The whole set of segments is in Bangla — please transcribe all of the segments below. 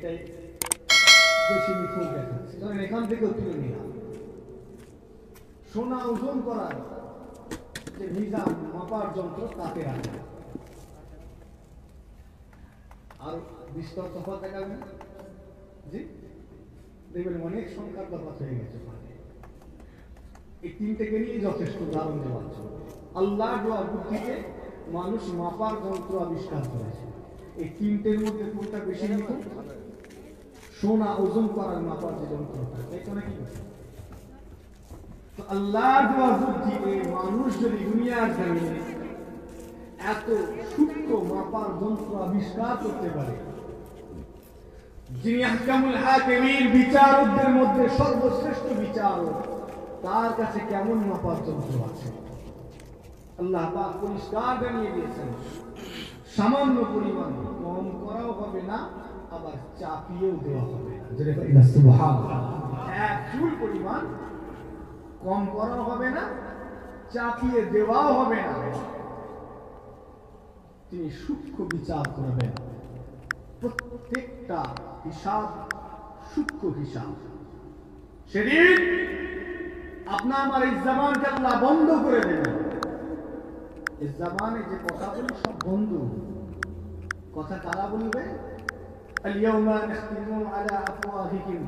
এটাই বেশি মিথুন দেখাচ্ছে। ধরেন এখান থেকেও তুলে নিলাম, সোনা ওজন করার যে মিজান মাপার যন্ত্র তাতে রাখা, আর বিস্তর তফাৎ দেখাবে না জি, দেখবেন অনেক সংখ্যার তফাৎ হয়ে গেছে। এই তিনটেকে নিয়ে যথেষ্ট উদাহরণ দেওয়ার জন্য আল্লাহ দেওয়া বুদ্ধিতে মানুষ মাপার যন্ত্র আবিষ্কার করেছে। এই তিনটের মধ্যে কোনটা বেশি নিখুঁত? সোনা ওজন করার মাপার যে যন্ত্রটা, তাই তো নাকি? তো আল্লাহ দেওয়া বুদ্ধিতে মানুষ যদি দুনিয়ার জমিনে এত সূক্ষ্ম মাপার যন্ত্র আবিষ্কার করতে পারে, যিনি আহকামুল হাকিমিন বিচারকদের মধ্যে সর্বশ্রেষ্ঠ বিচারক, তার কাছে কেমন মাপার যন্ত্র আছে? আল্লাহ পাক পরিষ্কার জানিয়ে দিয়েছেন, সামান্য পরিমাণ কম করাও হবে না, আবার চাপিয়েও দেওয়া হবে না। যেটা সুবহানাল্লাহ, এক চুল পরিমাণ কম করাও হবে না, চাপিয়ে দেওয়াও হবে না। তিনি সূক্ষ্ম বিচার করবেন, প্রত্যেকটা হিসাব সূক্ষ্ম হিসাব। সেদিন আপনার আমার এই জবানকে আল্লাহ বন্ধ করে দেবেন। এই জবানে যে কথা বলি সব বন্ধ। কথা কারা বলবে? আল-ইয়াওমা নাখতিমু আলা আফওয়াহিহিম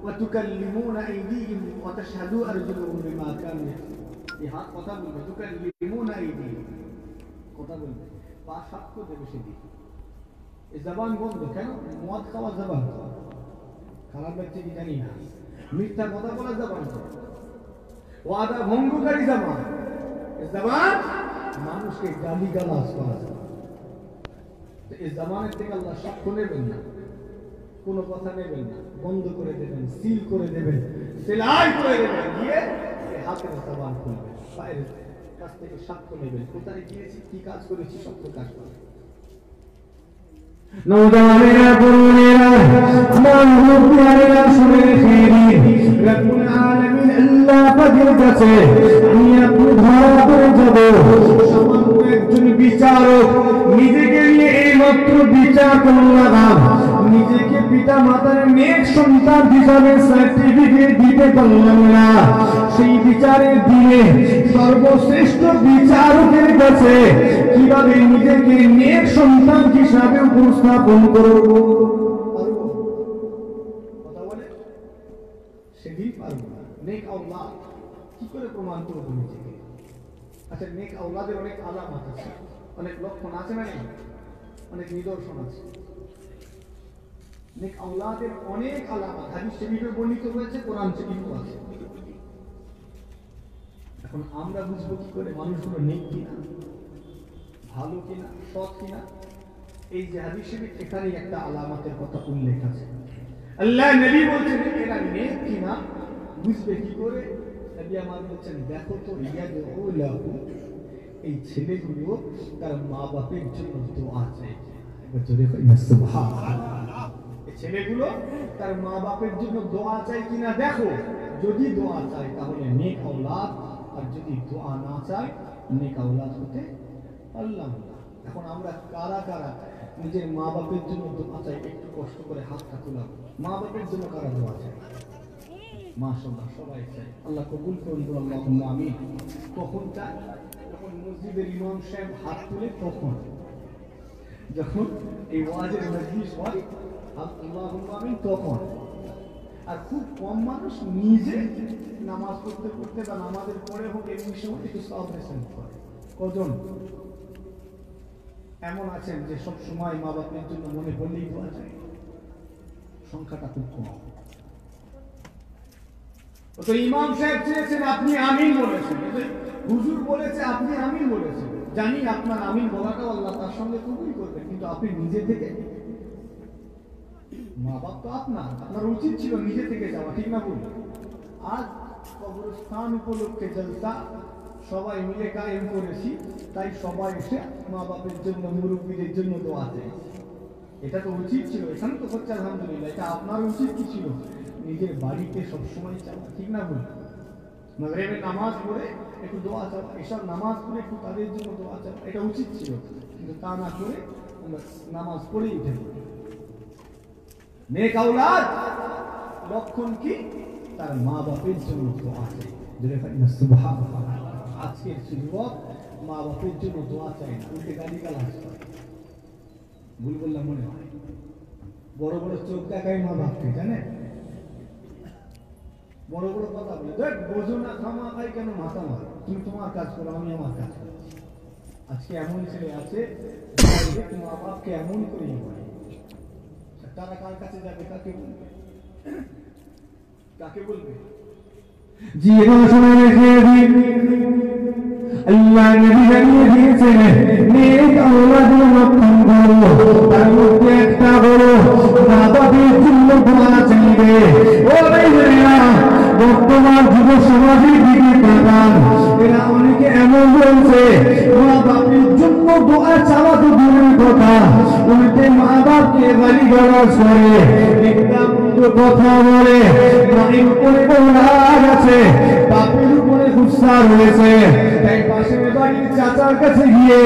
ওয়া তুকাল্লিমুনা আইদিহিম ওয়া তাশহাদু আরজুলুহুম বিমা কানু ইয়াকসিবুন। এই হাত কথা বলবে, তুকাল্লিমুনা আইদিহিম কথা বলবে, পা সাক্ষ্য দেবে সেদিন। এই জবান বন্ধ কেন? মদ খাওয়া জবান, খারাপ লাগছে কি জানি না, মিথ্যা কথা বলা জবান, ওয়াদা ভঙ্গকারী জবান, এই জবান মানুষকে গালিগালাজ করা জবান। এই জবানের থেকে আল্লাহ সাক্ষ্য নেবেন না, কোনো কথা নেবেন না, বন্ধ করে দেবেন, সিল করে দেবেন, সেলাই করে দেবেন, দিয়ে হাতের জবান খুলবেন, পায়ের কাছ থেকে সাক্ষ্য নেবেন, কোথায় গিয়েছি, কি কাজ করেছি, সব প্রকাশ করবেন। নওজওয়ানেরা, তরুণেরা, আমার মুরব্বিয়ানেরা শুনে ফিরি, রব্বুল আলামিন আল্লাহ পাকের কাছে আমি আপনি ধরা পড়ে যাব। সামান্য একজন বিচারক নিজেকে নিয়ে এইমাত্র বিচার করলাম, নিজেকে পিতা মাতার নেক সন্তান হিসাবে সার্টিফিকেট দিতে পারলাম না। সেই বিচারের দিনে সর্বশ্রেষ্ঠ বিচারকের কাছে কিভাবে নিজেকে নেক সন্তান হিসাবে উপস্থাপন করব? কথা বলে সেদিন পারবো না। নেক আওলাদ কি করে প্রমাণ করবো নিজেকে? আচ্ছা, নেক আওলাদের অনেক আলামত আছে, অনেক লক্ষণ আছে না, অনেক নিদর্শন আছে। নেক আওলাদের অনেক আলামত হাদিস শরীফে বর্ণিত হয়েছে, কোরআন শরীফেও আছে। এখন আমরা বুঝবো কি করে মানুষগুলো নেক কিনা, ভালো কিনা, সৎ কিনা? এই যে হাদিস শরীফ, এখানেই একটা আলামতের কথা উল্লেখ আছে। আল্লাহ নবী বলছেন এরা নেক কিনা বুঝবে কি করে? নবী আমার বলছেন, দেখো তো ইয়াদউলাহু, এই ছেলেগুলো তার মা বাপের জন্য দোয়া চায়। এবার জোরে কইনা সুবহানাল্লাহ। এই ছেলেগুলো তার মা বাপের জন্য দোয়া চায় কিনা দেখো। যদি দোয়া চায় তাহলে নেক আওলাদ, আর যদি দোয়া না চায় নেক আওলাদ হতে পারলাম না। এখন আমরা কারা কারা নিজের মা বাপের জন্য দোয়া চাই? একটু কষ্ট করে হাতটা তুলাম। মা বাপের জন্য কারা দোয়া চায়? মাশাআল্লাহ, সবাই চায়। আল্লাহ কবুল করুন, আল্লাহুম্মা আমিন। কখন চায়? যখন মসজিদের ইমাম সাহেব হাত তুলে, তখন যখন এই ওয়াজের মজলিস হয় আল্লাহুম্মা আমিন, তখন। আর খুব কম মানুষ নিজে নামাজ পড়তে পড়তে বা নামাজের পরে হোক এমনি সময় একটু সাবধান করে। কজন এমন আছেন যে সব সময় মা বাপের জন্য মনে পড়লেই দোয়া চায়? সংখ্যাটা খুব কম। তো ইমাম সাহেব চেয়েছেন, আপনি আমিন বলেছেন, হুজুর বলেছে আপনি আমিন বলেছেন। জানি আপনার আমিন বলাটাও আল্লাহ তার সঙ্গে কবুল করবেন, কিন্তু আপনি নিজে থেকে, মা বাপ তো আপনার উচিত ছিল নিজে থেকে যাওয়া, ঠিক না বলুন? আজ কবরস্থান উপলক্ষে জলসা সবাই মিলে কায়েম করেছি, তাই সবাই এসে মা বাপের জন্য, মুরব্বীদের জন্য দোয়া চাই। এটা তো উচিত ছিল, এখানে তো হচ্ছে আলহামদুলিল্লাহ। এটা আপনার উচিত কি ছিল? নিজের বাড়িতে সবসময় চাওয়া, ঠিক না বলুন? মাগরিবের নামাজ পড়ে একটু দোয়া চাওয়া, এসব নামাজ পড়ে একটু তাদের জন্য দোয়া চাওয়া, এটা উচিত ছিল। কিন্তু তা না করে আমরা নামাজ পড়েই উঠে পড়ি। নেক আওলাদ লক্ষণ কি? তার মা বাপের জন্য দোয়া চাই। সুবহানাল্লাহ। আজকের যুবক মা বাপের জন্য দোয়া চায় না, উল্টে গালিগালাজ করে। ভুল বললাম মনে হয়? বড় বড় চোখ দেখায় মা বাপকে, জানেন? বড় বড় কথা বলে, দেখ বোঝো না, খামা খাই কেন মাথা মার, তুমি তোমার কাজ করো, আমি আমার কাজ করছি। আজকে এমন ছেলে আছে মা বাপকে এমন করেই বলে। তারা কার কাছে যাবে? কাকে বলবে? কাকে বলবে? জীবন শুনে রেখে দিন, আল্লাহ নবী জানিয়ে দিয়েছেন নেক আওলাদের লক্ষণ গুলো, তার মধ্যে একটা হলো মা বাপের জন্য দোয়া চাইবে। ও ভাইরা, বর্তমান যুব সমাজের দিকে তাকান, এরা অনেকে এমন বলছে মা বাপের জন্য দোয়া চাওয়া তো দূরের কথা, উল্টে মা বাপকে গালিগালাজ করে, একটা মন্দ কথা বলে, মায়ের উপরে রাগ আছে, বাপের উপরে গুসা রয়েছে, তাই পাশের বাড়ির চাচার কাছে গিয়ে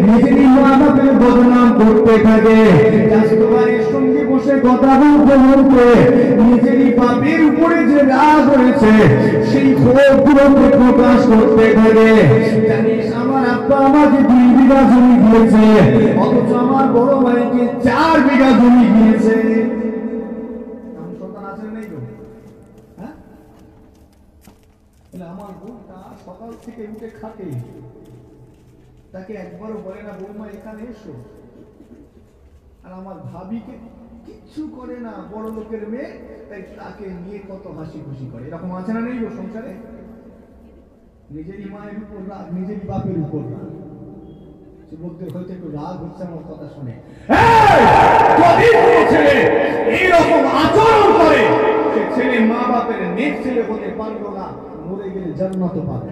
নিজেরই মা বাপের বদনাম করতে থাকে। চাচাতো ভাইয়ের সঙ্গে বসে কথা বলতে বলতে নিজেরই বাপের উপরে যে রাগ হয়েছে সেই ক্ষোভগুলোকে প্রকাশ করতে থাকে। জানিস আমার আব্বা আমাকে 2 বিঘা জমি দিয়েছে, অথচ আমার বড় ভাইকে 4 বিঘা জমি দিয়েছে। সন্তান আছেন নেই তো? হ্যাঁ, আমার বোনটা সকাল থেকে উঠে খাটে, তাকে একবারও বলে না বৌমা এখানে এসো। আর আমার ভাবিকে কিচ্ছু করে না, বড় লোকের মেয়ে, তাই তাকে নিয়ে কত হাসি খুশি করে। এরকম আছে না নেই গো সংসারে? নিজেরই মায়ের উপর রাগ, নিজেরই বাপের উপর রাগ। যুবকদের হয়তো একটু রাগ হচ্ছে আমার কথা শুনে। যদি কোনো ছেলে এইরকম আচরণ করে, সে ছেলে মা বাপের নেক ছেলে হতে পারলো না, মরে গেলে জান্নাতও পাবে,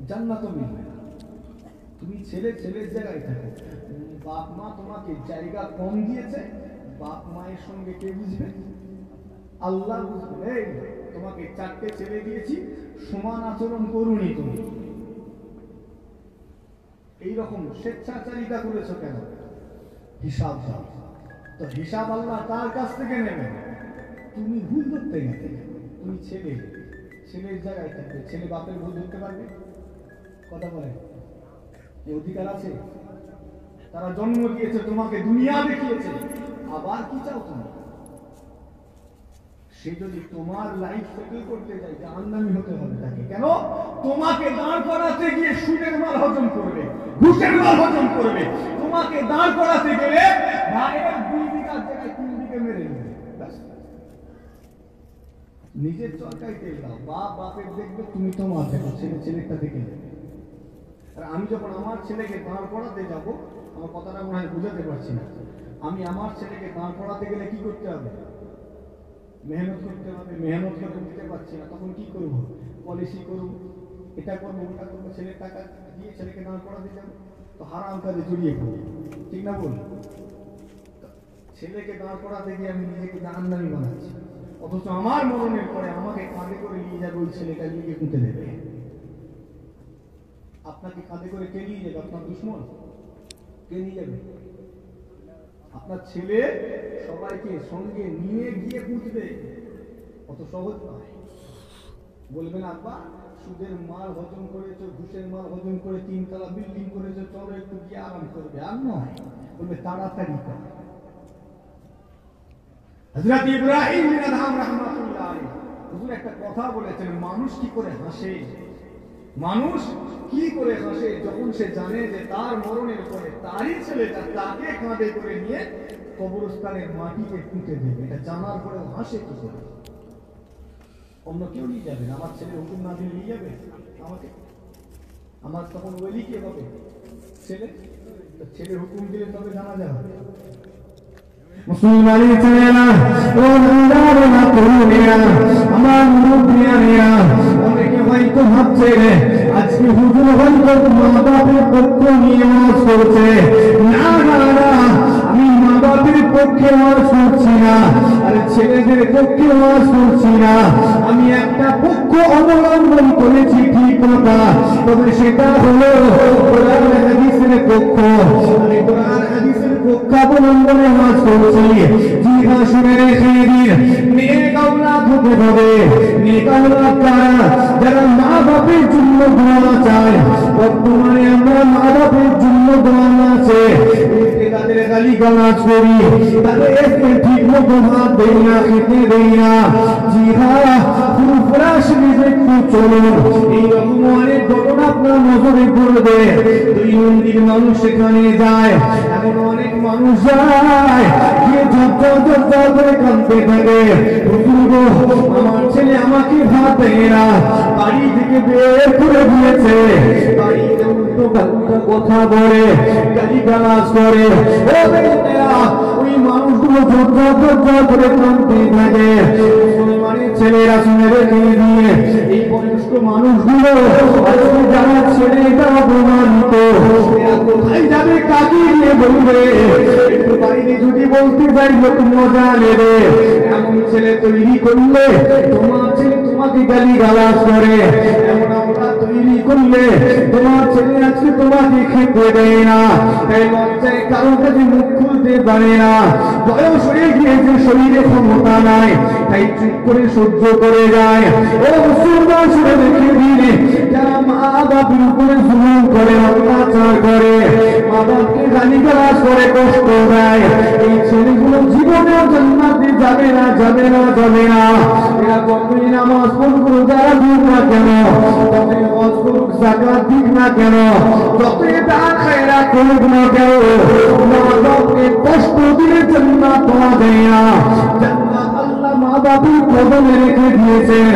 জান্নাতও মিলবে না। তুমি ছেলের জায়গায় থাকো, বাপ মা তোমাকে জায়গা কম দিয়েছে, বাপ মায়ের সঙ্গে কে বুঝবে? আল্লাহ বুঝবে। এই তোমাকে 4টে ছেলে দিয়েছি, সমান আচরণ করুনি তুমি, এইরকম স্বেচ্ছাচারিতা করেছো কেন? হিসাব দাও। তো হিসাব আল্লাহ তার কাছ থেকে নেবেন। তুমি ভুল ধরতে গেলে, তুমি ছেলের জায়গায় থাকবে, ছেলে বাপের ভুল ধরতে পারবে? কথা বলে এই অধিকার আছে? তারা জন্ম দিয়েছে, তোমাকে দুনিয়া দেখিয়েছে, আবার কি চাও তুমি? সে যদি তোমার লাইফ সেটেল করতে যায়, জাহান্নামী হতে হবে তাকে। কেন? তোমাকে দাঁড় করাতে গিয়ে সুদের মাল হজম করবে, ঘুষের মাল হজম করবে। তোমাকে দাঁড় করাতে গেলে ভাইয়ের 2 বিঘার জায়গায় 3 বিঘা মেরে নেবে। নিজের চরকায় তেল দাও, বাপের দেখবে, তুমি তোমার দেখো, ছেলেটা দেখে নেবে। আর আমি যখন আমার ছেলেকে দাঁড় করাতে যাব, আমার কথাটা মনে হয় বুঝাতে পারছি না, আমি আমার ছেলেকে দাঁড় করাতে গেলে কি করতে হবে? মেহনত করতে হবে। মেহনত করে দিতে পারছি না, তখন কি করবো? পলিসি করবো, এটা করবো, ওটা করবো, ছেলের টাকা দিয়ে ছেলেকে দাঁড় করাতে যাবো, তো হারাম কাজে জড়িয়ে পড়বো। ঠিক না বল? ছেলেকে দাঁড় করাতে গিয়ে আমি নিজেকে জাহান্নামী বানাচ্ছি, অথচ আমার মরণের পরে আমাকে কাঁধে করে নিয়ে যাবে ওই ছেলেটা, নিয়ে কুঁতে দেবে। আপনাকে কাঁধে করে কে নিয়ে যাবে? আপনার দুশ্মন? কে নিয়ে যাবে? আপনার ছেলে সবাইকে সঙ্গে নিয়ে গিয়ে পুঁতবে, অত সহজ নয়। বলবেন আব্বা সুদের মাল হজম করেছো, ঘুষের মাল হজম করে 3 তলা বিল্ডিং করেছো, চলো একটু গিয়ে আরাম করবে। আর নয়, বলবে তাড়াতাড়ি কর। হযরত ইব্রাহিম বিন আদহাম রাহমাতুল্লাহ আলাইহি হুজুর একটা কথা বলেছেন, মানুষ কি করে হাসে, মানুষ কি করে হাসে যখন সে জানে যে তার মরণের পরে তারই ছেলেটা তাকে কাঁধে করে নিয়ে কবরস্থানের মাটিতে পুঁতে দেবে। এটা জানার পরেও হাসে কি করে? অন্য কেউ নিয়ে যাবে না, আমার ছেলে হুকুম না দিয়ে নিয়ে যাবে আমাকে? আমার তখন ওলি কে হবে? ছেলে হুকুম দিলে তবে জানা যাবে। মুসলমানের ছেলেরা, ও বান্দারা, তরুণেরা, আমার মুরব্বিয়ানেরা, অনেকে হয়তো ভাবছে আজকে হুজুর হয়তো মা বাপের পক্ষ নিয়ে ওয়াজ করছে। না না না, আমি মা বাপের পক্ষে ওয়াজ করছি না, আর ছেলেদের পক্ষে ওয়াজ করছি না। আমি একটা পক্ষ অবলম্বন করেছি ঠিক কথা, তবে সেটা হলো কোরআন হাদিসের পক্ষ। আমি কোরআন হাদিসের পক্ষ অবলম্বনে ওয়াজ করছি। আল্লাহ তাআলা যারা মা বাপের জন্য দোয়া চায়, বর্তমানে আমরা মা বাপের জন্য দোয়া আছে, তাদের গালিগালাজ করি, তাদেরকে ঠিক মতো ভাত দেই না, খেতে দেই না। জি হ্যাঁ, ফুরফুরা শরীফে একটু চলুন, এইরকম অনেক ঘটনা আপনার নজরে পড়বে। দুই মন্দির মানুষ সেখানে যায়, এমন অনেক মানুষ যায় গিয়ে ঝরঝর করে কাঁদতে থাকে, হুজুর গো, আমার ছেলে আমাকে ভাত দেয় না, বাড়ি থেকে বের করে দিয়েছে, বাড়িতে উল্টো পাল্টা কথা বলে, গালিগালাজ করে। ও বেটা, ওই মানুষগুলো ঝরঝর করে কাঁদতে থাকে। মুসলমানের ছেলেরা শুনে রেখে দিয়ে এই বয়স্ক মানুষগুলো যারা ছেলেটা অপমানিত, এরা কোথায় যাবে, কাকে নিয়ে বলবে? একটু বাইরে যদি বলতে যাই লোক মজা নেবে। এমন ছেলে তৈরি করলে তোমার ছেলে তোমাকে গালিগালাজ করে, এমন আমরা তৈরি করলে তোমার ছেলে আজকে তোমাকে খেতে দেয় না, তাই লজ্জায় কারো কাছে মুখ খুলতে পারে না। বয়স হয়ে গিয়েছে, শরীরে ক্ষমতা নাই, তাই চুপ করে সহ্য করে যায়। ও মুসলমান, শুনে রেখে দিলে যারা মা বাপের উপরে জুলুম করে, অত্যাচার করে, মা বাপকে গালিগালাজ করে, কষ্ট দেয়, এই ছেলেগুলো জীবনেও জান্নাতে যাবে না, যাবে না, যাবে না। এরা যতই নামাজ পড়ুক, রোজা রাখুক না কেন, যতই হজ করুক, যাকাত দিক না কেন, যতই দান খায়রাত করুক না কেন, মা বাপকে কষ্ট দিলে জান্নাত পাওয়া যায় না। জান্নাত আল্লাহ মা বাপের কদমে রেখে দিয়েছেন।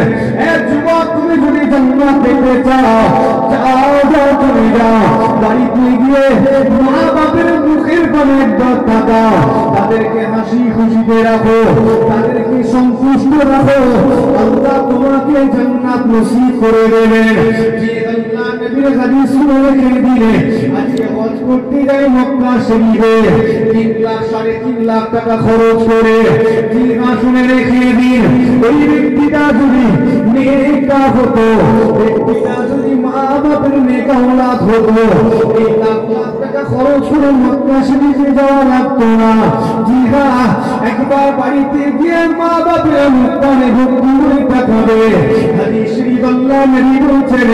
যুবক, তুমি যদি জান্নাত পেতে চাও, যাও যাও, তুমি যাও, বাড়িতে গিয়ে মা বাপের মুখের কোণে একবার তাকাও, তাদেরকে হাসি খুশিতে রাখো, তাদেরকে সন্তুষ্ট রাখো, আল্লাহ তোমাকে জান্নাত নসিব করে দেবেন। যে আল্লাহ নবীর হাদিস শুনে রেখে দিলে, আজকে হজ করতে যাই মক্কা শরীফে 3 লাখ 3.5 লাখ টাকা খরচ করে, জিনা শুনে রেখে দিন, ওই ব্যক্তিটা যদি নেকা হতো, ব্যক্তিটা যদি মা বাপের নেকা ওলাদ হতো, এই লাখ লাখ টাকা খরচ করে মক্কা শরীফে যাওয়া লাগতো না। জি হ্যাঁ, একবার বাড়িতে গিয়ে মা বাপের মুখপানে ভক্তি করে তাকাবে। হাদিস শরীফ আল্লাহ নবী বলেছেন,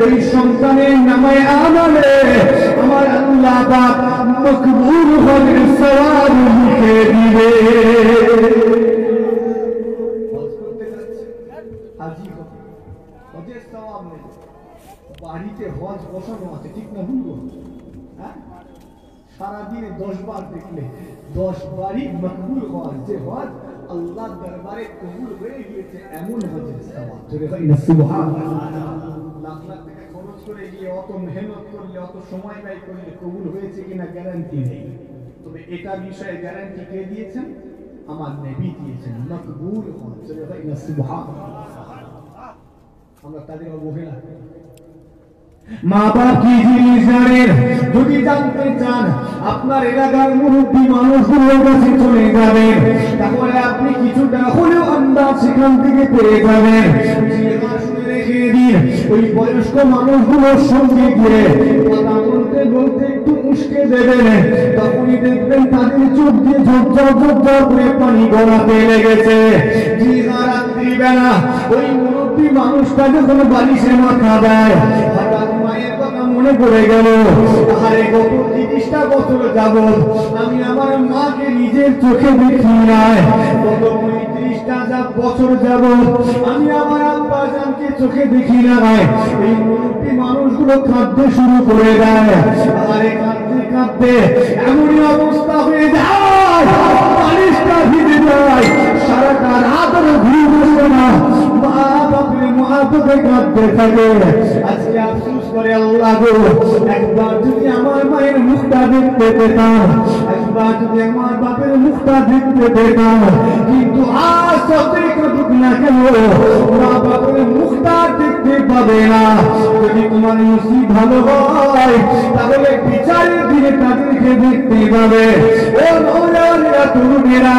ওই সন্তানের নামে আমলে আমার আল্লাহ পাক মকবুল হজের সওয়াব লিখে দিবে। হজের সওয়াব নেই, বাড়িতে হজ বসানো আছে, ঠিক না ভুলবো? হ্যাঁ, সারাদিনে 10 বার দেখলে 10 বারই মকবুল হজ, যে হজ আল্লাহর দরবারে কবুল হয়ে গিয়েছে, এমন হজের সওয়াব। জোরে হয় না সুবহানাল্লাহ। লাখ লাখ টাকা খরচ করে গিয়ে অত মেহনত করলে, অত সময় ব্যয় করলে কবুল হয়েছে কিনা গ্যারান্টি নেই, তবে এটা বিষয়ে গ্যারান্টি কে দিয়েছেন? আমার নবী দিয়েছেন, মকবুল হজ। জোরে হয় না সুবহানাল্লাহ। আমরা তাদের অবহেলা, মা বাপ কি জিনিস জানেন? যদি জানতে চান, আপনার এলাকার মুরব্বী মানুষগুলোর কাছে চলে যাবেন, তাহলে আপনি কিছুটা হলেও আন্দাজ সেখান থেকে পেয়ে যাবেন। রেখে দিন, ওই বয়স্ক মানুষগুলোর সঙ্গে গিয়ে কথা বলতে বলতে একটু উস্কে দেবেন, তখনই দেখবেন তাদের চোখ দিয়ে ঝরঝর ঝরঝর করে পানি গড়াতে লেগেছে। রাত্রিবেলা ওই মুরব্বী মানুষটা যখন বালিশে মাথা দেয়, হঠাৎ মায়ের কথা মনে পড়ে গেল, আরে গত 30টা বছর যাবৎ আমি আমার মাকে নিজের চোখে দেখি নাই, গত 35টা বছর যাবৎ আমি আমার আব্বা জানকে চোখে দেখি নাই। এই মুরব্বী মানুষগুলো কাঁদতে শুরু করে দেয়, আরে কাঁদতে কাঁদতে এমনই অবস্থা হয়ে যায়, বালিশটা ভিজে যায়, সারাটা রাত ঘুম আসে না, মা বাপের মহাপতে কাঁদতে থাকে। আজকে আফসোস করে, আল্লাহ গো, একবার যদি আমার মায়ের মুখটা দেখতে পেতাম, একবার যদি আমার বাপের মুখটা দেখতে পেতাম, কিন্তু আজ যতই কাঁদুক না কেন মা বাপের মুখটা দেখতে পাবে না। যদি তোমার নসিব ভালো হয়, তাহলে বিচারের দিনে তাদেরকে দেখতে পাবে। ও নওজওয়ানেরা, তরুণেরা,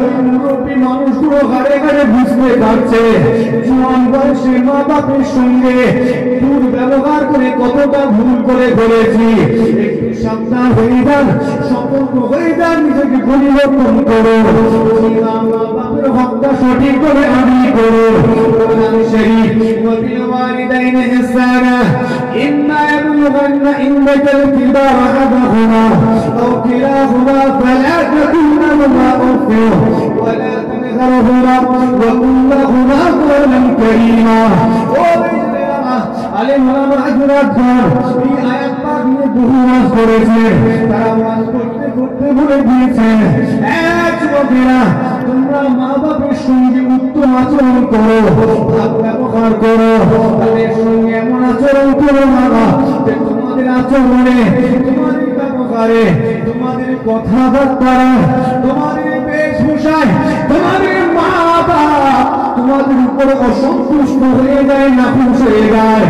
ওই মুরব্বী মানুষগুলো ঘরে ঘরে বুঝতে পারছে জোয়ান বয়সে মা বাপের সঙ্গে দুর্ব্যবহার করে কতটা ভুল করে ফেলেছি। একটু সাবধান হয়ে যান, সতর্ক হয়ে যান, নিজেকে পরিবর্তন করো, মা বাপের হকটা সঠিক করে আদায় করো। কোরআন শরীফ ওয়াবিল ওয়ালিদাইনি ইহসানা ইম্মা ইয়াবলুগান্না ইনদাকাল কিবারা আহাদুহুমা আও কিলাহুমা ফালা তাকুল লাহুমা উফ ওয়ালা তানহারহুমা ওয়া কুল লাহুমা কওলান কারীমা। ও আলেম ওলামা হযরত এই আয়াত পাক নিয়ে বহু ওয়াজ করেছেন, তারা ওয়াজ করতে করতে বলে দিয়েছেন, যুবকেরা তোমরা মা বাপের সঙ্গে উত্তম আচরণ করো, ভালো ব্যবহার করো, তাদের সঙ্গে এমন আচরণ করো না যে তোমাদের আচরণে, তোমাদের ব্যবহারে, তোমাদের কথাবার্তায়, তোমাদের বেশভূষায় তোমাদের মা বাপ তোমাদের উপরে অসন্তুষ্ট হয়ে যায়, নাখুশ হয়ে যায়।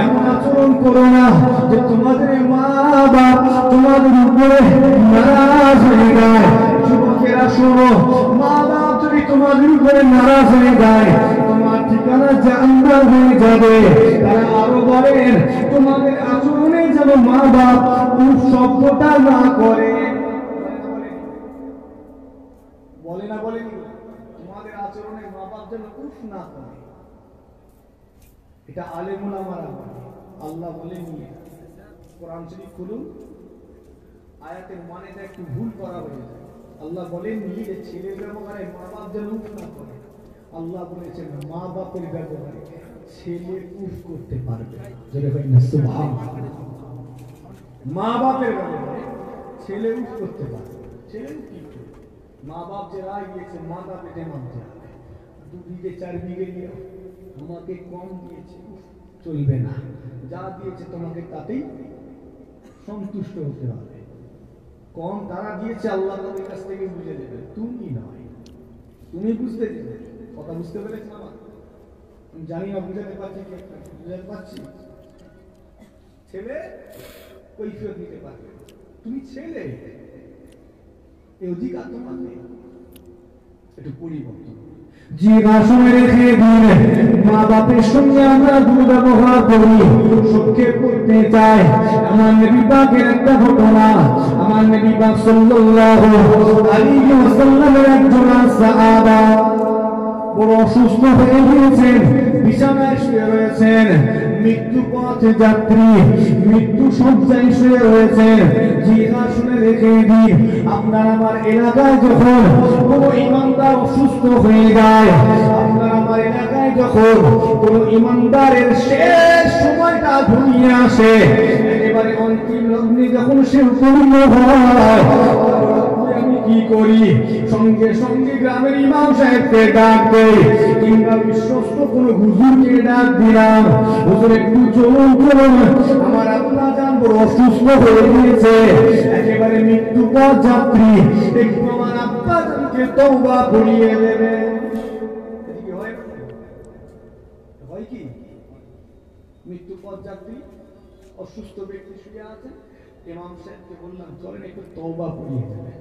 এমন আচরণ করো না যে তোমাদের মা বাপ তোমাদের উপরে নারাজ হয়ে যায়। যুবকেরা শোনো, মা বাপ যদি তোমাদের উপরে নারাজ হয়ে যায় তোমার ঠিকানা জাহান্নাম হয়ে যাবে। তারা আরো বলেন তোমাদের আচরণে যেন মা বাপ শব্দটা না করে, বলে না বলেনি, তোমাদের আচরণে মা বাপ যেন উফ না করে। এটা আলেম ওলামারা বলে, আল্লাহ বলেননি। কোরআন শরীফ খুলুন, আয়াতের মানেটা একটু ভুল করা হয়ে যায়। আল্লাহ বলেননি যে ছেলের ব্যবহারে মা বাপ যেন উফ না করে, আল্লাহ বলেছেন মা বাপের ব্যবহারে ছেলে উফ করতে পারবে। যেটা হয় না সুবহানাল্লাহ, মা বাপের ব্যবহারে ছেলে উফ করতে পারবে। ছেলে কি মা বাপ যে রায় দিয়েছে মাথা পেটে মানতে হবে। 2 বিঘে 4 বিঘে নিয়ে আমাকে কম দিয়েছে চলবে না, যা দিয়েছে তোমাকে তাতেই সন্তুষ্ট হতে হবে। কম তারা দিয়েছে আল্লাহ তাদের কাছ থেকে বুঝে দেবে, তুমি নয়, তুমি বুঝতে দেবে। কথা বুঝতে পেরেছ না? আমি জানি না বুঝাতে পারছি কি, বুঝাতে পারছি? ছেলে কৈফিয়ত দিতে পারবে, তুমি ছেলে, এই অধিকার তোমার নেই। একটু পরিবর্তন জীবাশনে রেখে দিন। মা বাপের সঙ্গে আমরা দুর্ব্যবহার করি, সংক্ষেপ করতে চাই। আমার নবী পাকের একটা ঘটনা, আমার নবী পাক সাল্লাল্লাহু আলাইহি ওয়াসাল্লামের একজন সাহাবা বড় অসুস্থ হয়ে গিয়েছেন, বিছানায় শুয়ে রয়েছেন, মৃত্যু পথ যাত্রী, মৃত্যু শয্যায় শুয়ে রয়েছেন। জিজ্ঞাসনে রেখে দিন, আপনার আমার এলাকায় যখন কোনো ইমানদার অসুস্থ হয়ে যায়, আপনার আমার এলাকায় যখন কোনো ইমানদারের শেষ সময়টা ঘনিয়ে আসে, একেবারে অন্তিম লগ্নে যখন সে পূর্ণ হয়, আমি কি করি? সঙ্গে সঙ্গে গ্রামের ইমাম সাহেবকে ডাক দেই, কিংবা বিশ্বস্ত কোন হুজুরকে ডাক দিলাম, হুজুর একটু চলুন চলুন, আমার আব্বা জান বড় অসুস্থ হয়ে গিয়েছে, একেবারে মৃত্যু পথ যাত্রী, একটু আমার আব্বা জানকে তওবা পড়িয়ে দেবে। হয় কি? মৃত্যু পথ যাত্রী অসুস্থ ব্যক্তি শুয়ে আছেন, ইমাম সাহেবকে বললাম চলেন একটু তওবা পড়িয়ে দেবে,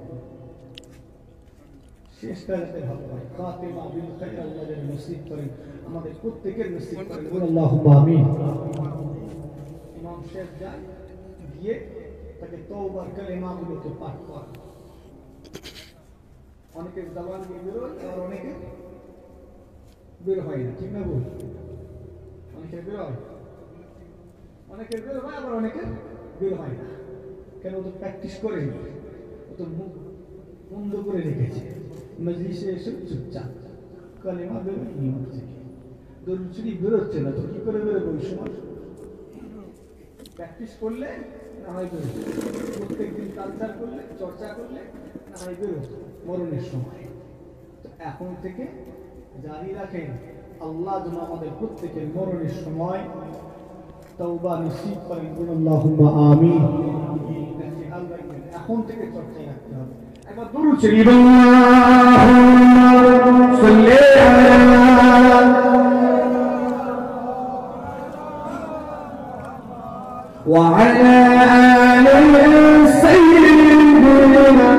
শেষটা যাতে ভালো হয়। খাতিমা বিল খাইর আল্লাহ যেন নসিব করেন, আমাদের প্রত্যেকের নসিব করেন, আল্লাহুম্মা আমিন। ইমাম সাহেব যায়, গিয়ে তাকে তওবার কালেমাগুলোকে পাঠ করেন। অনেকের জবান দিয়ে বেরোয়, আর অনেকে বের হয় না, ঠিক না বল? অনেকের বের হয়, অনেকের বের হয়, আবার অনেকের বের হয় না। কেন? ও তো প্র্যাকটিস করে, ও তো মুখ বন্ধ করে রেখেছে, মজলিসে এসে চুপচাপ কালেমা বেরোয় নিয়ম থেকে, দরুদ শরীফ বেরোচ্ছে না, তো কি করে বেরোবে? ওই সময় প্র্যাকটিস করলে না হয় বেরোবে, প্রত্যেকদিন কালচার করলে, চর্চা করলে না হয় বেরোবে মরণের সময়। তো এখন থেকে জারি রাখেন, আল্লাহ যেন আমাদের প্রত্যেকের মরণের সময় তওবা নসিব করেন, আল্লাহুম্মা আমিন। এখন থেকে চর্চায় রাখতে হবে। একবার দরুদ শরীফ আল্লাহুম্মা সাল্লি আলা ওয়া আলা আলি সাইয়্যিদিনা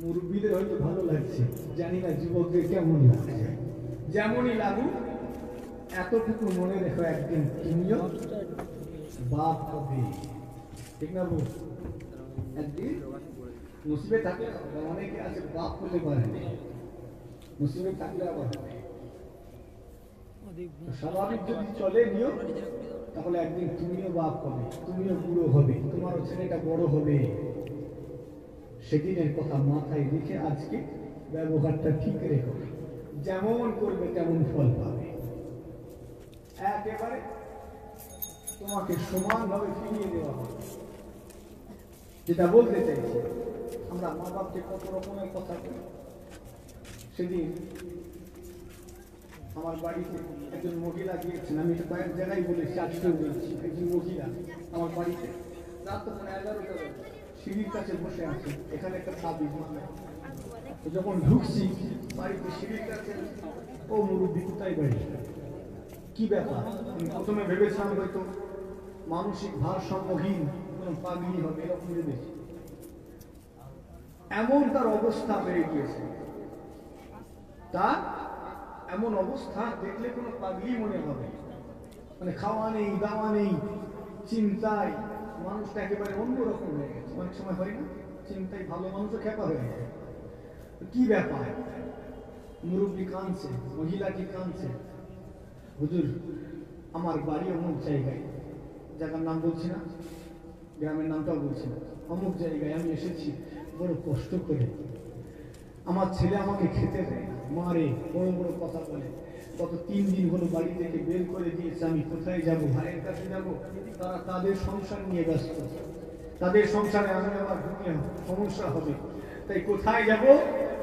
মুরব্বীদের হয়তো ভালো লাগছে, জানি না যুবকদের কেমন লাগছে। যেমনই লাগুক এতটুকু মনে রেখো, একদিন তুমিও বাপ হবে, ঠিক না বল? একদিন মুসিবে থাকলে অনেকে আছে বাপ হতে পারে, মুসিবে থাকলে আবার স্বাভাবিক যদি চলে নিয়ম, তাহলে একদিন তুমিও বাপ হবে, তুমিও বুড়ো হবে, তোমারও ছেলেটা বড় হবে। সেদিনের কথা মাথায় রেখে আজকে ব্যবহারটা ঠিক রেখো, যেমন করবে তেমন ফল পাবে। একেবারে তোমাকে সমানভাবে ফিরিয়ে দেওয়া হবে। যেটা বলতে চাইছি, আমরা মা বাপকে কত রকমের কথা বলি। সেদিন আমার বাড়িতে একজন মহিলা গিয়েছেন, আমি তো কয়েক জায়গায় বলেছি, আজকেও বলছি, একজন মহিলা আমার বাড়িতে রাত তখন 11টা বাজে, সিঁড়ির কাছে বসে আছে, এখানে একটা তাবিজ মাথায়। যখন ঢুকছি বাড়িতে সিঁড়ির কাছে, ও মুরব্বী কোথায় বাড়ি, কি ব্যাপার? প্রথমে ভেবেছিলাম হয়তো মানসিক ভারসাম্যহীন কোনো পাগলি হবে, এরকম ভেবেছি। এমন তার অবস্থা বেড়ে গিয়েছে, তার এমন অবস্থা দেখলে কোনো পাগলি মনে হবে, মানে খাওয়া নেই, দাওয়া নেই, চিন্তায় মানুষটা একেবারে অন্যরকম হয়ে গেছে। অনেক সময় হয় না, চিন্তায় ভালো মানুষও খেপা হয়ে গেছে। কি ব্যাপার? মুরব্বী কাঁদছে, মহিলাটি কাঁদছে, হুজুর আমার বাড়ি অমুক জায়গায়, জায়গার নাম বলছি না, গ্রামের নামটাও বলছি না, অমুক জায়গায় আমি এসেছি বড় কষ্ট করে, আমার ছেলে আমাকে খেতে দেয় না, মারে, বড় বড় কথা বলে, গত 3 দিন হলো বাড়ি থেকে বের করে দিয়েছে, আমি কোথায় যাব? ভাইয়ের কাছে যাব? তারা তাদের সংসার নিয়ে ব্যস্ত, তাদের সংসারে আমি আমার ঢুকে সমস্যা হবে, তাই কোথায় যাব?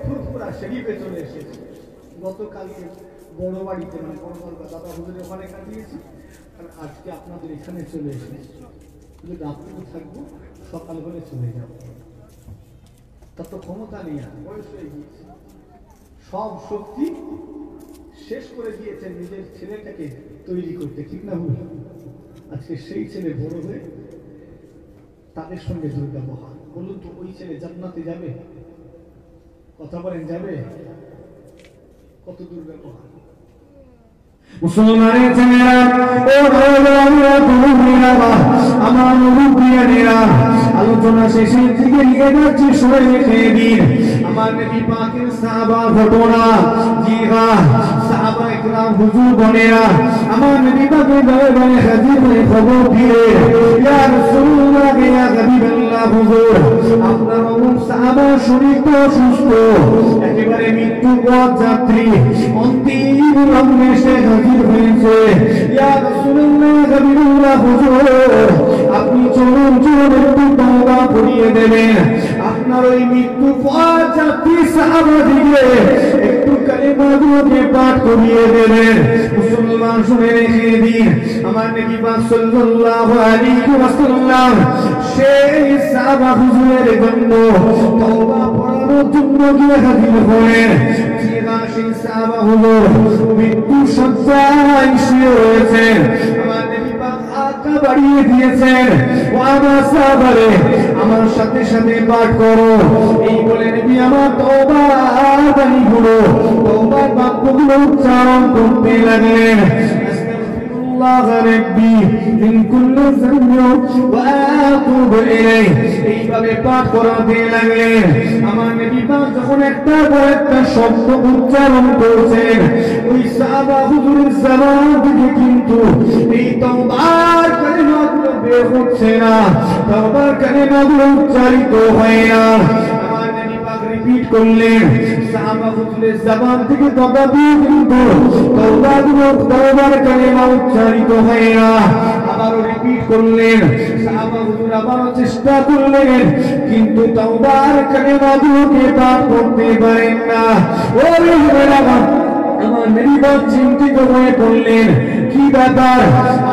ফুরফুরা শরীফে চলে এসেছি। গতকালকে বড় বাড়িতে, মানে বড় দাদা হুজুরের ওখানে কাটিয়েছি, আর আজকে আপনাদের এখানে চলে এসেছি। যদি রাত্রেও থাকবো, সকাল হলে চলে যাব। তার তো ক্ষমতা নেই, বয়স হয়ে গিয়েছে, সব শক্তি শেষ করে দিয়েছেন নিজের ছেলেটাকে তৈরি করতে, ঠিক না ভুল? আজকে সেই ছেলে বড় হয়ে তাদের সঙ্গে দুর্ব্যবহার। বলুন তো, ওই ছেলে জান্নাতে যাবে? কথা বলেন, যাবে? কত দুর্ব্যবহার! মুসলমানের ছেলেরা, ও ভাইরা, তোমরা আমার মুরব্বিয়ানেরা, আলোচনা শেষের দিকে নিয়ে যাচ্ছি, সবাই খেয়ে দিন। আমার নবী পাকের সাহাবা ঘটনা, জি হ্যাঁ, সাহাবা একরাম হুজুর বনেরা আমার নবী পাকের দরবারে হাজির হয়ে খবর দিয়ে, ইয়া রাসূলুল্লাহ, ইয়া হাবিবাল্লাহ হুজুর, আপনার অমুক সাহাবা শরীর তো অসুস্থ, একেবারে মৃত্যু পথ যাত্রী, অন্তিম লগ্নে এসে হাজির হয়েছে। ইয়া রাসূলুল্লাহ, হাবিবাল্লাহ হুজুর, আপনি চলুন চলুন একটু তওবা করিয়ে দেবেন, আপনার ওই মৃত্যু পথ যাত্রী সাহাবাদিকে একটু কালিমা দিয়ে পাঠ করিয়ে দেবেন। মুসলমান শুনে রেখে দিন, আমার নবী পাক সাল্লাল্লাহু আলাইহি ওয়াসাল্লাম সেই সাহাবা হুজুরের জন্য তওবা পড়ানোর জন্য গিয়ে হাজির হলেন। সেই সাহাবা হুজুর মৃত্যু শয্যায় শুয়ে রয়েছেন, আমার নবী পাক হাতটা বাড়িয়ে দিয়েছেন, ও আমার সাহাবারে আমার সাথে সাথে পাঠ করো। এই বলে নবী আমার তওবার বাণীগুলো, তওবার বাক্যগুলো উচ্চারণ করতে লাগলেন। আস্তাগফিরুল্লাহ রাব্বি মিন কুল্লি যামবি ওয়া আতুবু ইলাইহি, এইভাবে পাঠ করাতে লাগলেন। আমার নবী পাক যখন একটার পর একটা শব্দ উচ্চারণ করছেন, ওই সাহাবা হুজুরের জবান থেকে কিন্তু এই তওবার কালিমাগুলো বের হচ্ছে না, তওবার কালিমাগুলো উচ্চারিত হয় না। আমার নবী পাক রিপিট করলেন, সাহাবা হুজুরের জবান থেকে তথাপি কিন্তু তওবার কালিমা উচ্চারিত হয় না। আবারও রিপিট করলেন, সাহাবা হুজুর আবারও চেষ্টা করলেন, কিন্তু তওবার কালিমাগুলোকে পাঠ করতে পারেন না। ওরে আমার নবী পাক চিন্তিত হয়ে পড়লেন, কি ব্যাপার,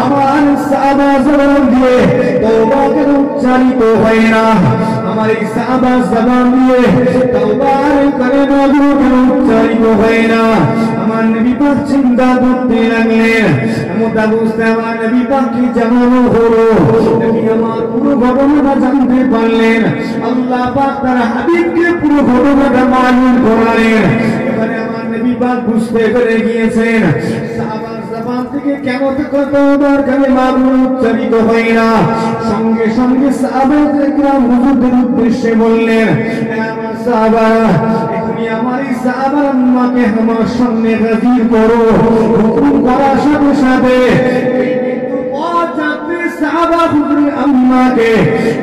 আমার সাহাবা জবান দিয়ে তওবা কেন উচ্চারিত হয় না, আমার এই সাহাবা জবান দিয়ে তওবার কালিমাগুলো কেন উচ্চারিত হয় না। আমার নবী পাক চিন্তা করতে লাগলেন। এমন অবস্থা আমার নবী পাককে জানানো হলো, নবী আমার পুরো ঘটনাটা জানতে পারলেন। আল্লাহ পাক তার হাবিবকে পুরো ঘটনাটা মালুম করালেন। এবারে আমার নবী পাক বুঝতে পেরে গিয়েছেন, সাহাবার জবান থেকে কেমন তওবার কালিমাগুলো উচ্চারিত হয় না। সঙ্গে সঙ্গে সাহাবায়ে কেরাম হুজুরদের উদ্দেশ্যে বললেন, আমার সাহাবারা, এখনই আমার এই সাহাবার আম্মাকে আমার সামনে হাজির করো। হুকুম করার সাথে সাথে সাহাবা হুজুরের আম্মাকে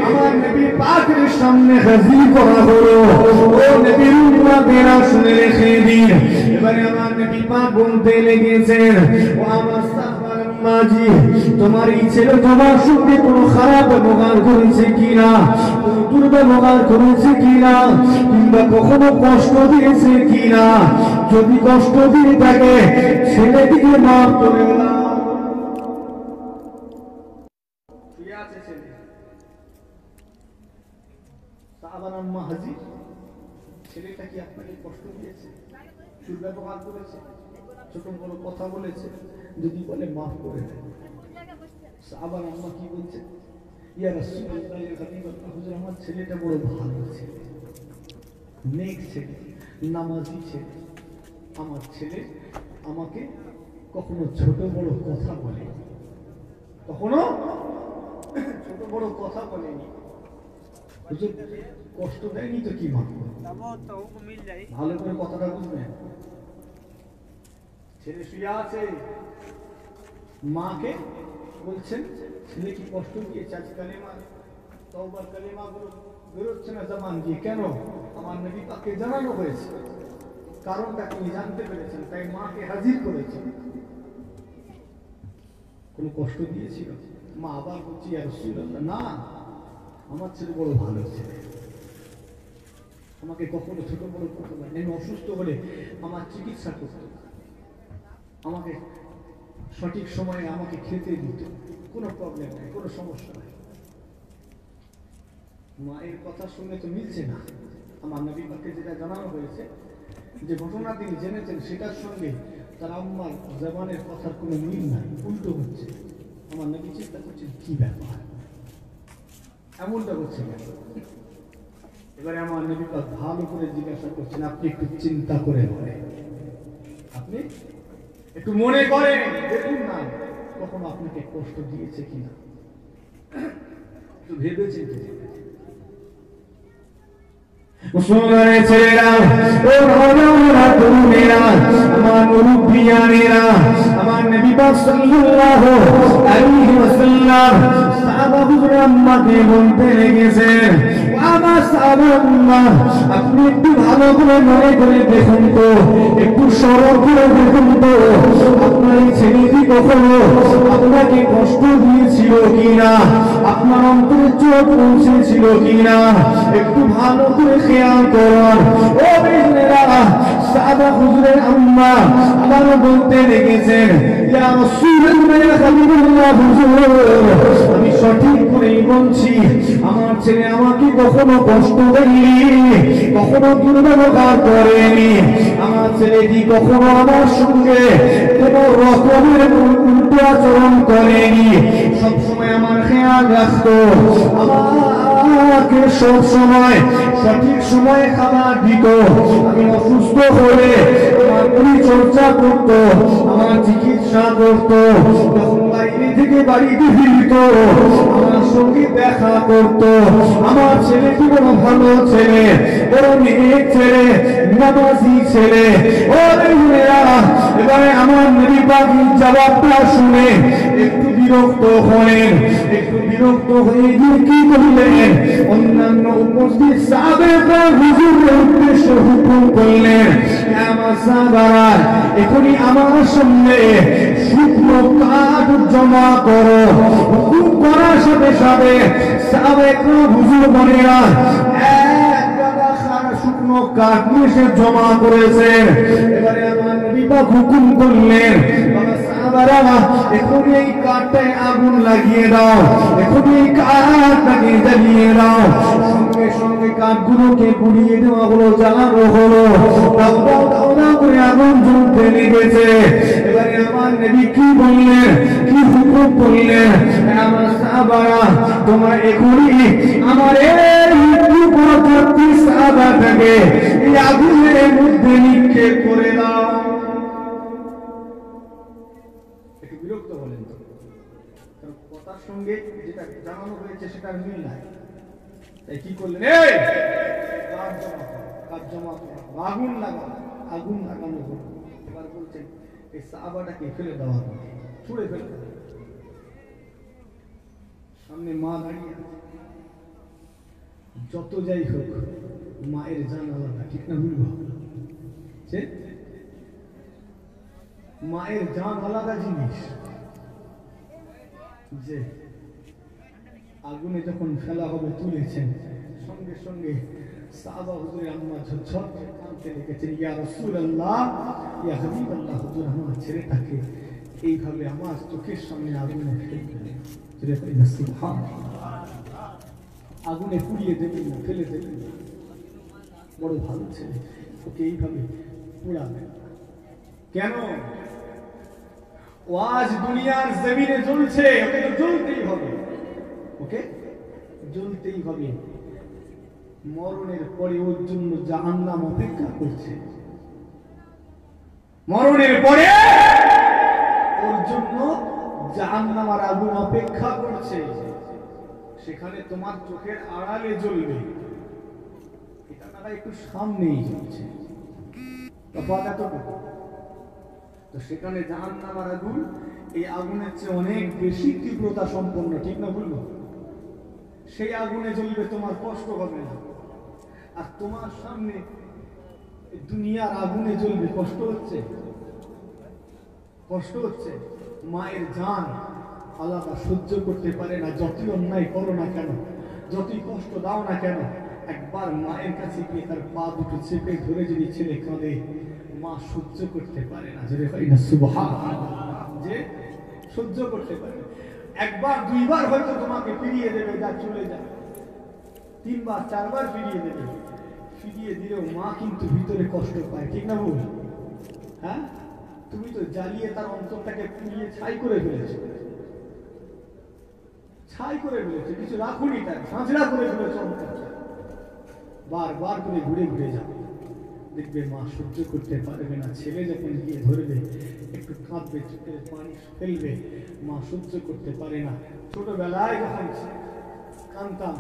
আমার নবী পাকের সামনে হাজির করা হলো। ও নবীর উম্মতেরা শুনে রেখে দিন। এবারে আমার নবী পাক বলতে লেগেছেন, ও আমার সাহাবার আম্মাজি, তোমার এই ছেলে তোমার সঙ্গে কোনো খারাপ ব্যবহার করেছে কিনা, কোনো দুর্ব্যবহার করেছে কিনা, কিংবা কখনো কষ্ট দিয়েছে কিনা? যদি কষ্ট দিয়ে থাকে ছেলেটিকে মাফ করে দাও। সাহাবার আম্মা হাজির, ছেলেটা কি আপনাকে কষ্ট দিয়েছে, দুর্ব্যবহার করেছে, ছোট বড় কথা বলেছে? যদি বলে মাফ করে দেন। সাহাবার আম্মা কি বলছে, ইয়া রাসূলুল্লাহ, ইয়া হাবিবাল্লাহ, হুজুর আমার ছেলেটা বড় ভালো ছেলে, নেক ছেলে, নামাজি ছেলে। আমার ছেলে আমাকে কখনো ছোট বড় কথা বলে, কখনো ছোট বড় কথা বলেনি। হুজুর কষ্ট দেয়নি তো কি মাফ করব? ভালো করে কথাটা বুঝবেন। ছেলে শুয়ে আছে, মাকে বলছেন ছেলে কি কষ্ট দিয়েছে, আজ কালিমা তওবার কালিমাগুলো বেরোচ্ছে না জবান দিয়ে, কেন? আমার নবী পাককে জানানো হয়েছে, কারণটা তিনি জানতে পেরেছেন, তাই মাকে হাজির করেছেন। কোনো কষ্ট দিয়েছিল? মা আবার বলছি, ইয়া রাসূলুল্লাহ, না, আমার ছেলে বড় ভালো ছেলে, আমাকে কখনো ছোট বড় কথা বলে। আমি অসুস্থ হলে আমার চিকিৎসা করত, আমাকে সঠিক সময়ে আমাকে খেতে দিত, কোনো প্রবলেম নেই, কোনো সমস্যা নেই। মায়ের কথা শুনে তো মিলছে না। আমার নবী পাককে যেটা জানানো হয়েছে, যে ঘটনা তিনি জেনেছেন, সেটার সঙ্গে তার আম্মার জবানের কথার কোনো মিল নাই, উল্টো হচ্ছে। আমার নবী চিন্তা করছেন, কি ব্যাপার, এমনটা হচ্ছে কেন? এবারে আমার নবী পাক ভালো করে জিজ্ঞাসা করছেন, আপনি একটু চিন্তা করে বলেন, আপনি একটু মনে করেন, দেখুন না কখনো আপনাকে কষ্ট দিয়েছে কিনা, একটু ভেবে চিন্তে। মুসলমানের ছেলেরা, ও নওজওয়ানেরা, তরুণেরা, আমার মুরব্বিয়ানেরা, আমার নবী পাক সাল্লাল্লাহু আলাইহি ওয়াসাল্লাম সাহাবা হুজুর আম্মাকে বলতে লেগেছেন, আমার সাহাবা আম্মা, আপনি একটু ভালো করে মনে করে দেখুন তো, একটু স্মরণ করে দেখুন তো, আপনার এই ছেলেটি কখনো আপনাকে কষ্ট দিয়েছিল কিনা, আপনার অন্তরে চোট পৌঁছেছিল কিনা, একটু ভালো করে খেয়াল করুন। ও বেজনেরা, সাহাবা হুজুরের আম্মা আবার বলতে লেগেছেন, ইয়া রাসূলুল্লাহ, ইয়া হাবিবাল্লাহ, হুজুর, আমি সঠিক করেই বলছি, আমার ছেলে আমাকে কখনো কষ্ট দেয়নি, কখনো দুর্ব্যবহার করেনি, আমার ছেলেটি কখনো আমার সঙ্গে কোনো রকমের উল্টো আচরণ করেনি, সবসময় আমার খেয়াল রাখতো, আমাকে আমাকে সব সময় সঠিক সময়ে খাবার দিত, আমি অসুস্থ হলে আমার পরিচর্যা করত, আমার চিকিৎসা করত, যখন বাইরে থেকে বাড়িতে ফিরত আমার সঙ্গে দেখা করত। আমার ছেলেটি বড় ভালো ছেলে, বড় নেক ছেলে, নামাজি ছেলে। এবারে আমার নবী পাকের জবাবটা শুনে একটু বিরক্ত হলেন, একটু বিরক্ত হয়ে গিয়ে কি করলেন, অন্যান্য উপস্থিত সাহাবারা হুজুরের উদ্দেশ্যে হুকুম করলেন, আমার সাহাবারা এখনই আমার সামনে শুকনো কাঠ জমা করো। হুকুম করার সাথে সাথে সাহাবারা হুজুর বনেরা শুকনো কাঠ নিয়ে সে জমা করেছেন। এবারে আমার নবী পাক হুকুম করলেন, সাহাবারা এখন এই কাঠটায় আগুন লাগিয়ে দাও, এখন এই কাঠটাকে জ্বালিয়ে দাও। সঙ্গে সঙ্গে কাঠগুলোকে পুড়িয়ে দেওয়া হলো, জ্বালানো হলো, দাও দাও দাও দাও করে আগুন জ্বলতে লেগেছে। এবারে আমার নবী কি বললেন, কি হুকুম করলেন, আমার সাহাবারা তোমরা এখনই আমার এই পরবর্তী সাহাবাটাকে এই আগুনের মধ্যে নিক্ষেপ করে দাও। একটু বিরক্ত হলেন তো, কারণ কথার সঙ্গে যেটা জানানো হয়েছে সেটার মিল নাই। তাই কি করলেন, এই কাঠ জমা করো, আগুন লাগানো, আগুন লাগানো হলো। এবার বলছেন এই সাহাবাটাকে ফেলে দেওয়া হলো, ছুঁড়ে ফেলে দেওয়া। সামনে মা দাঁড়িয়ে আছে, যত যাই হোক মায়ের জান আলাদা, ঠিক না ভুলবো? মায়ের জান আলাদা জিনিস। যে আগুনে যখন ফেলা হবে তুলেছেন, সঙ্গে সঙ্গে সাহাবা হুজুরের আম্মা ঝরঝর কাঁদতে লেগেছেন, ইয়া রাসূলুল্লাহ, ইয়া হাবিবাল্লাহ, হুজুর আমার ছেলেটাকে এইভাবে আমার চোখের সামনে আগুনে ফেলবেন, সুবহানাল্লাহ, আগুনে পুড়িয়ে দেবেন না, ফেলে দেবেন না, বড় ভালো ছেলে, ওকে এইভাবে পোড়াবেন কেন? ও আজ দুনিয়ার জমিনে জ্বলছে, ওকে তো জ্বলতেই হবে, ওকে জ্বলতেই হবে। মরণের পরে ওর জন্য জাহান্নাম অপেক্ষা করছে, মরণের পরে ওর জন্য জাহান্নাম আর আগুন অপেক্ষা করছে। সেখানে তোমার চোখের আড়ালে জ্বলবে, এটা তারা একটু সামনেই জ্বলছে, তফাৎ এতটুকু। তো সেখানে জাহান্নাম আর আগুন এই আগুনের চেয়ে অনেক বেশি তীব্রতা সম্পন্ন, ঠিক না বলবো? সেই আগুনে জ্বলবে, তোমার কষ্ট হবে না। আর তোমার সামনে দুনিয়ার আগুনে জ্বলবে, কষ্ট হচ্ছে, কষ্ট হচ্ছে। মায়ের জান আলাদা সহ্য করতে পারে না, যতই অন্যায় করো না কেন, যতই কষ্ট দাও না কেন, একবার মায়ের কাছে গিয়ে তার পা দুটো চেপে ধরে যদি ছেলে কাঁদে, মা সহ্য করতে পারে না, জোরে হয় না সুবহানাল্লাহ, যে সহ্য করতে পারে। একবার দুইবার হয়তো তোমাকে ফিরিয়ে দেবে, যা চলে যা, তিনবার চারবার ফিরিয়ে দেবে, ফিরিয়ে দিলেও মা কিন্তু ভিতরে কষ্ট পায়, ঠিক না বল? হ্যাঁ, তুমি তো জ্বালিয়ে তার অন্তরটাকে পুড়িয়ে ছাই করে ফেলেছো, ছাই করে ফেলেছো, কিছু রাখুনি, তার ঝাঁঝরা করে ফেলেছো অন্তরটা। বারবার করে ঘুরে ঘুরে যাবে, দেখবে মা সহ্য করতে পারবে না। ছেলে যখন গিয়ে ধরবে, একটু কাঁদবে, চোখের পানি ফেলবে, মা সহ্য করতে পারে না। ছোটবেলায় যখন কাঁদতাম,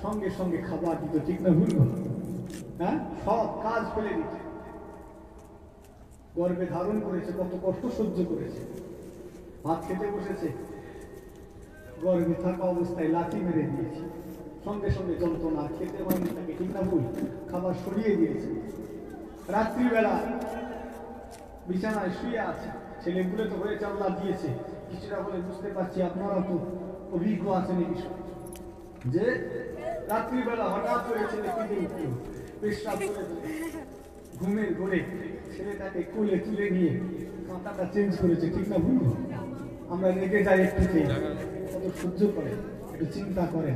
সঙ্গে সঙ্গে খাবার দিত, ঠিক না ভুলবো? হ্যাঁ, সব কাজ ফেলে দিত। গর্ভে ধারণ করেছে, কত কষ্ট সহ্য করেছে, ভাত খেতে বসেছে, গর্ভে থাকা অবস্থায় লাথি মেরে দিয়েছে, সঙ্গে সঙ্গে যন্ত্রণা, খেতে হয়নি তাকে, ঠিক না ভুল? খাবার সরিয়ে দিয়েছে। রাত্রিবেলা বিছানায় শুয়ে আছে, ছেলেগুলো তো হয়েছে, আল্লাহ দিয়েছে কিছুটা বলে বুঝতে পারছি, আপনারা তো অভিজ্ঞ আছেন এই বিষয়ে, যে রাত্রিবেলা হঠাৎ করে ছেলে কেঁদে উঠল, পেশাব করে ঘুমের ঘরে ছেলেটাকে কোলে তুলে নিয়ে কাঁটাটা চেঞ্জ করেছে, ঠিক না ভুল? আমরা রেগে যাই একটু, কত সহ্য করে, একটু চিন্তা করে,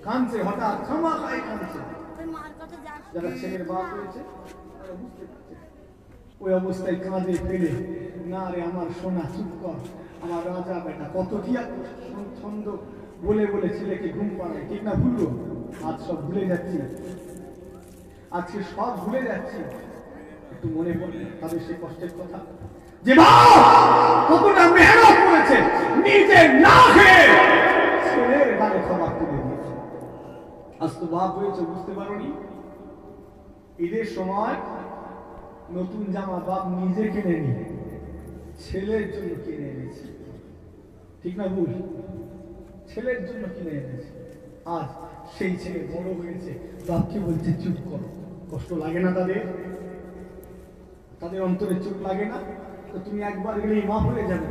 কাঁদছে, হঠাৎ ক্ষমা খাই কাঁদছে। যারা ছেলের বাপ হয়েছে তারা বুঝতে পারছে, ওই অবস্থায় কাঁদে ফেলে, না রে আমার সোনা, চুপ কর, আমার রাজা বেটা, কত কি ছন্দ বলে বলে ছেলেকে ঘুম পাড়ায়, ঠিক না ভুলবো? আজ সব ভুলে যাচ্ছি, আজকে সব ভুলে যাচ্ছি। একটু মনে পড়ে তাদের সেই কষ্টের কথা, যে কতটা মেহনত করেছে, নিজে না খেয়ে ছেলের গালে খাবার তুলে দিয়েছে। আজ তো বাপ হয়েছে, বুঝতে পারোনি? ঈদের সময় নতুন জামা বাপ নিজে কিনে নিয়ে ছেলের জন্য কিনে এনেছে, ঠিক না ভুল? ছেলের জন্য কিনে এনেছে। আজ সেই ছেলে বড় হয়েছে, বাপকে বলছে চুপ করো। কষ্ট লাগে না তাদের? তাদের অন্তরে চুপ লাগে না? তো তুমি একবার গেলেই মাফ হয়ে যাবে।